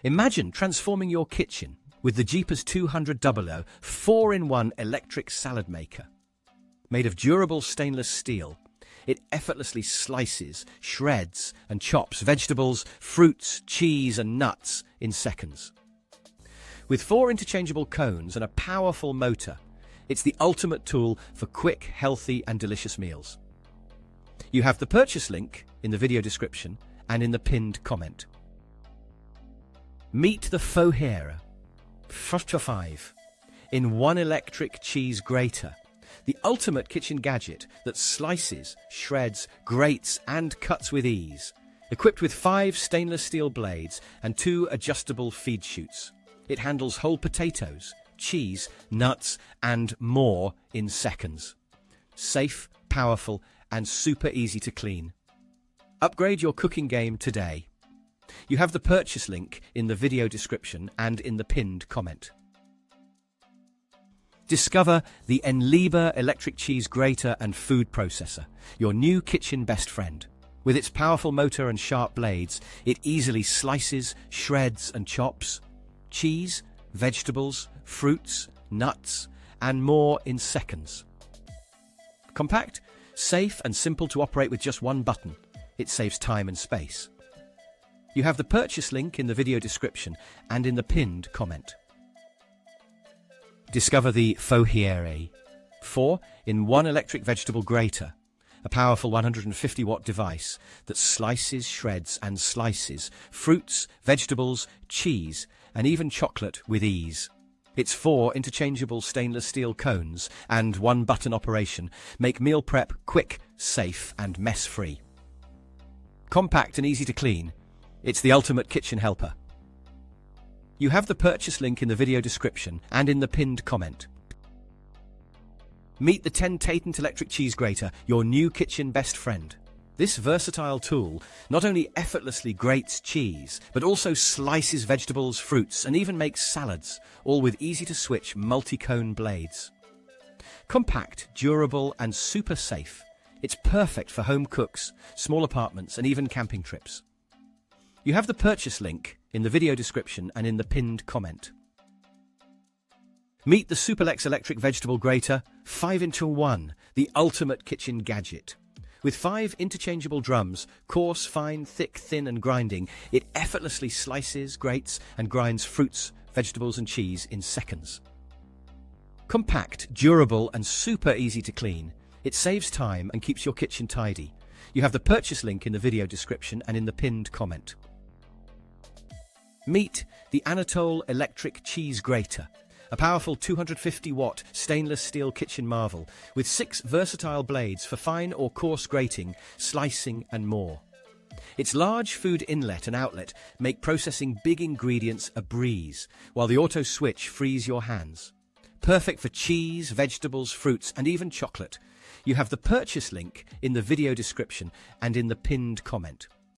Imagine transforming your kitchen with the Jeepers 20000 4-in-1 electric salad maker. Made of durable stainless steel, it effortlessly slices, shreds, and chops vegetables, fruits, cheese, and nuts in seconds. With 4 interchangeable cones and a powerful motor, it's the ultimate tool for quick, healthy, and delicious meals. You have the purchase link in the video description and in the pinned comment. Meet the Fohera 5 in 1 electric cheese grater, the ultimate kitchen gadget that slices, shreds, grates, and cuts with ease. Equipped with 5 stainless steel blades and 2 adjustable feed chutes, it handles whole potatoes, cheese, nuts, and more in seconds. Safe, powerful, and super easy to clean. Upgrade your cooking game today. You have the purchase link in the video description and in the pinned comment. Discover the Enliba electric cheese grater and food processor, your new kitchen best friend. With its powerful motor and sharp blades, it easily slices, shreds, and chops cheese, vegetables, fruits, nuts, and more in seconds. Compact, safe, and simple to operate with just one button. It saves time and space. You have the purchase link in the video description and in the pinned comment. Discover the Fohera 4-in-1 electric vegetable grater, a powerful 150-watt device that slices, shreds, and slices fruits, vegetables, cheese, and even chocolate with ease. Its 4 interchangeable stainless steel cones and 1-button operation make meal prep quick, safe, and mess-free. Compact and easy to clean, it's the ultimate kitchen helper. You have the purchase link in the video description and in the pinned comment. Meet the Tentatent electric cheese grater, your new kitchen best friend. This versatile tool not only effortlessly grates cheese, but also slices vegetables, fruits, and even makes salads, all with easy-to-switch multi-cone blades. Compact, durable, and super safe, it's perfect for home cooks, small apartments, and even camping trips. You have the purchase link in the video description and in the pinned comment. Meet the Superlex electric vegetable grater 5-in-1, the ultimate kitchen gadget. With 5 interchangeable drums, coarse, fine, thick, thin, and grinding, it effortlessly slices, grates, and grinds fruits, vegetables, and cheese in seconds. Compact, durable, and super easy to clean, it saves time and keeps your kitchen tidy. You have the purchase link in the video description and in the pinned comment. Meet the Anatole electric cheese grater, a powerful 250-watt stainless steel kitchen marvel with 6 versatile blades for fine or coarse grating, slicing, and more. Its large food inlet and outlet make processing big ingredients a breeze, while the auto switch frees your hands. Perfect for cheese, vegetables, fruits, and even chocolate. You have the purchase link in the video description and in the pinned comment.